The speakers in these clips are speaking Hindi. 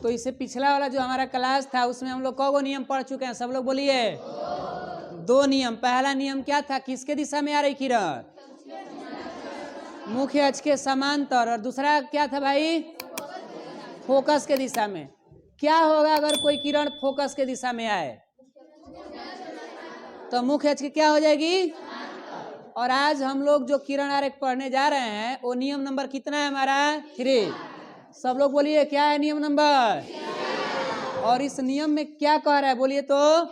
तो इससे पिछला वाला जो हमारा क्लास था उसमें हम लोग कौगो नियम पढ़ चुके हैं, सब लोग बोलिए। 2 नियम। पहला नियम क्या था, किसके दिशा में आ रही किरण? मुख्य अक्ष के समांतर। और दूसरा क्या था भाई? फोकस के दिशा में। क्या होगा अगर कोई किरण फोकस के दिशा में आए? तो मुख्य अक्ष की क्या हो जाएगी? और आज हम लोग जो किरण आरेख पढ़ने जा रहे हैं वो नियम नंबर कितना है हमारा? 3। सब लोग बोलिए क्या है नियम नंबर? और इस नियम में क्या कह रहा है बोलिए तो?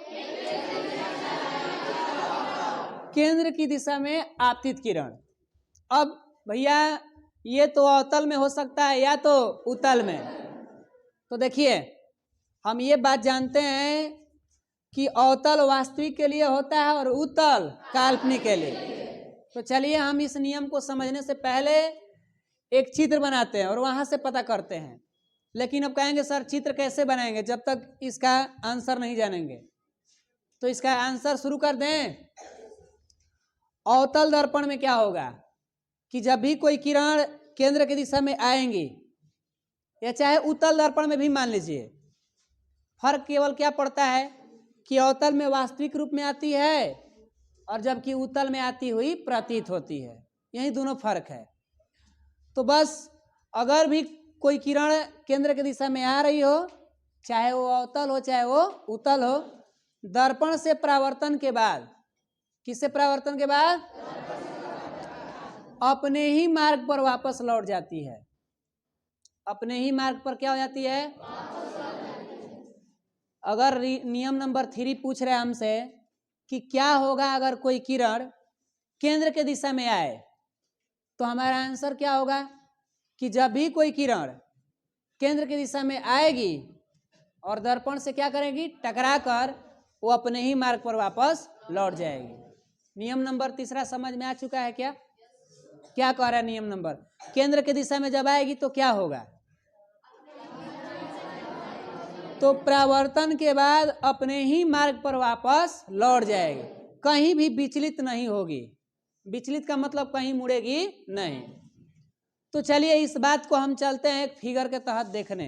केंद्र की दिशा में आपतित किरण। अब भैया ये तो अवतल में हो सकता है या तो उत्तल में। तो देखिए हम ये बात जानते हैं कि अवतल वास्तविक के लिए होता है और उत्तल काल्पनिक के लिए। तो चलिए हम इस नियम को समझने से पहले एक चित्र बनाते हैं और वहां से पता करते हैं। लेकिन अब कहेंगे सर चित्र कैसे बनाएंगे जब तक इसका आंसर नहीं जानेंगे। तो इसका आंसर शुरू कर दें। अवतल दर्पण में क्या होगा कि जब भी कोई किरण केंद्र की दिशा में आएंगी, या चाहे उत्तल दर्पण में भी मान लीजिए, फर्क केवल क्या पड़ता है कि अवतल में वास्तविक रूप में आती है और जबकि उत्तल में आती हुई प्रतीत होती है। यही दोनों फर्क है। तो बस अगर भी कोई किरण केंद्र की दिशा में आ रही हो, चाहे वो अवतल हो चाहे वो उत्तल हो, दर्पण से परावर्तन के बाद, किससे परावर्तन के बाद? अपने ही मार्ग पर वापस लौट जाती है। अपने ही मार्ग पर क्या हो जाती है? अगर नियम नंबर 3 पूछ रहे हैं हमसे कि क्या होगा अगर कोई किरण केंद्र के दिशा में आए, तो हमारा आंसर क्या होगा कि जब भी कोई किरण केंद्र की दिशा में आएगी और दर्पण से क्या करेगी? टकराकर वो अपने ही मार्ग पर वापस लौट जाएगी। नियम नंबर 3 समझ में आ चुका है क्या? क्या कह रहा है नियम नंबर? केंद्र की दिशा में जब आएगी तो क्या होगा? तो परावर्तन के बाद अपने ही मार्ग पर वापस लौट जाएगी, कहीं भी विचलित नहीं होगी। विचलित का मतलब कहीं मुड़ेगी नहीं। तो चलिए इस बात को हम चलते हैं एक फिगर के तहत देखने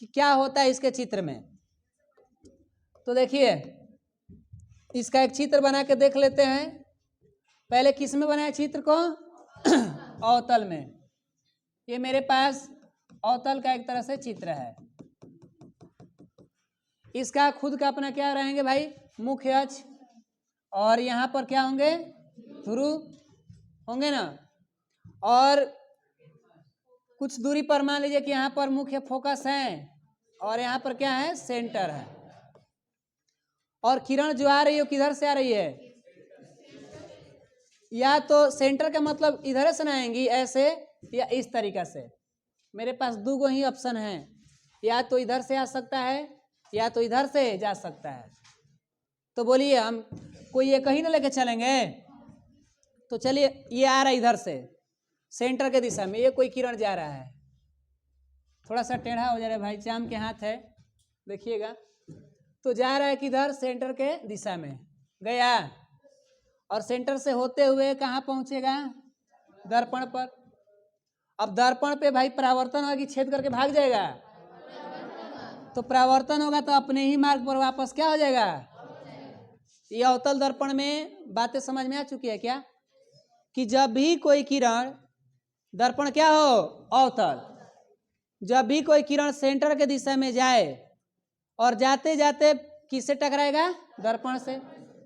कि क्या होता है इसके चित्र में। तो देखिए इसका एक चित्र बना के देख लेते हैं। पहले किस में बनाया चित्र को? अवतल में। ये मेरे पास अवतल का एक तरह से चित्र है। इसका खुद का अपना क्या रहेंगे भाई? मुख्य अक्ष। और यहाँ पर क्या होंगे? ध्रुव होंगे ना। और कुछ दूरी पर मान लीजिए कि यहाँ पर मुख्य फोकस है और यहाँ पर क्या है? सेंटर है। और किरण जो आ रही है किधर से आ रही है? या तो सेंटर का मतलब इधर से ना आएंगी ऐसे या इस तरीका से। मेरे पास 2 ही ऑप्शन है, या तो इधर से आ सकता है या तो इधर से जा सकता है। तो बोलिए हम कोई एक ही ना लेके चलेंगे। तो चलिए ये आ रहा है इधर से सेंटर के दिशा में, ये कोई किरण जा रहा है। थोड़ा सा टेढ़ा हो जा रहा है भाई, चाम के हाथ है देखिएगा। तो जा रहा है किधर? सेंटर के दिशा में गया और सेंटर से होते हुए कहाँ पहुंचेगा? दर्पण पर। अब दर्पण पे भाई परावर्तन होगा कि छेद करके भाग जाएगा? तो परावर्तन होगा तो अपने ही मार्ग पर वापस क्या हो जाएगा? ये अवतल दर्पण में बातें समझ में आ चुकी है क्या? कि जब भी कोई किरण, दर्पण क्या हो? अवतल। जब भी कोई किरण सेंटर के दिशा में जाए और जाते जाते किससे टकराएगा? दर्पण से।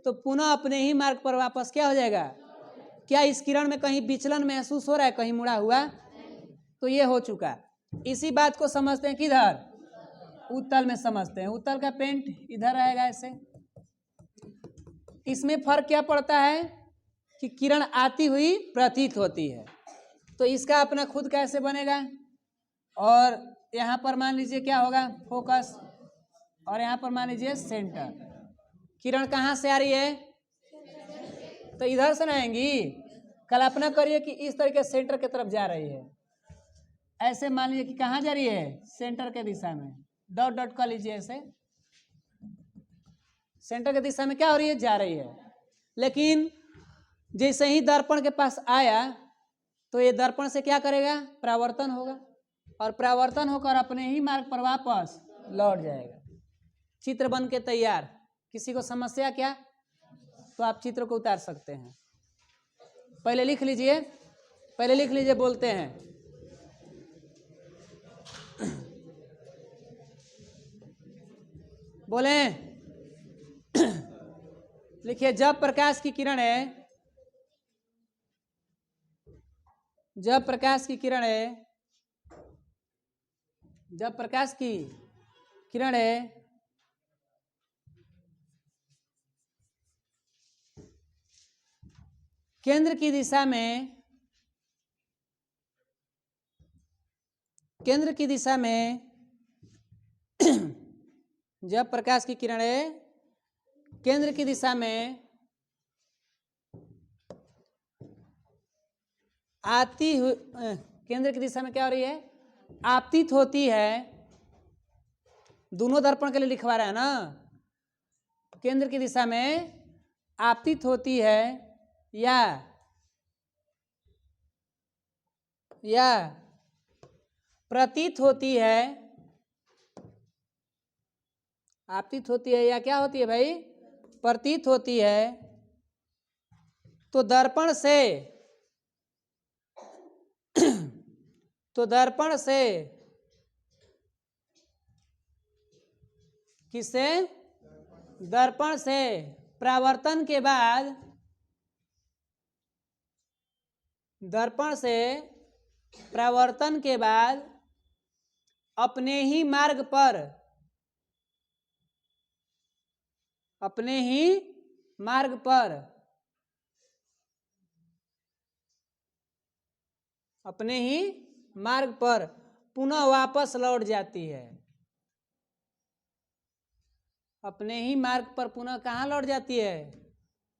तो पुनः अपने ही मार्ग पर वापस क्या हो जाएगा? क्या इस किरण में कहीं विचलन महसूस हो रहा है, कहीं मुड़ा हुआ? तो ये हो चुका। इसी बात को समझते हैं किधर? उत्तल में समझते हैं। उत्तल का पेंट इधर रहेगा ऐसे। इसमें फर्क क्या पड़ता है कि किरण आती हुई प्रतीत होती है। तो इसका अपना खुद कैसे बनेगा? और यहाँ पर मान लीजिए क्या होगा? फोकस। और यहाँ पर मान लीजिए सेंटर। किरण कहाँ से आ रही है? तो इधर से ना आएंगी। कल्पना करिए कि इस तरीके सेंटर की तरफ जा रही है। ऐसे मान लीजिए कि कहाँ जा रही है? सेंटर के दिशा में। डॉट डॉट कर लीजिए ऐसे। सेंटर की दिशा में क्या हो रही है? जा रही है। लेकिन जैसे ही दर्पण के पास आया तो ये दर्पण से क्या करेगा? परावर्तन होगा। और परावर्तन होकर अपने ही मार्ग पर वापस लौट जाएगा। चित्र बन के तैयार। किसी को समस्या क्या? तो आप चित्र को उतार सकते हैं। पहले लिख लीजिए, पहले लिख लीजिए, बोलते हैं। बोले लिखिए, जब प्रकाश की किरण है, जब प्रकाश की किरण है, जब प्रकाश की किरण है केंद्र की दिशा में, केंद्र की दिशा में जब प्रकाश की किरणें केंद्र की दिशा में आती हुई, केंद्र की दिशा में क्या हो रही है? आपतित होती है। दोनों दर्पण के लिए लिखवा रहा है ना। केंद्र की दिशा में आपतित होती है या प्रतीत होती है। आपतित होती है या क्या होती है भाई? प्रतीत होती है। तो दर्पण से किससे? दर्पण से परावर्तन के बाद, दर्पण से परावर्तन के बाद अपने ही मार्ग पर, अपने ही मार्ग पर, अपने ही मार्ग पर पुनः वापस लौट जाती है। अपने ही मार्ग पर पुनः कहाँ लौट जाती है?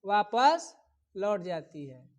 वापस लौट जाती है।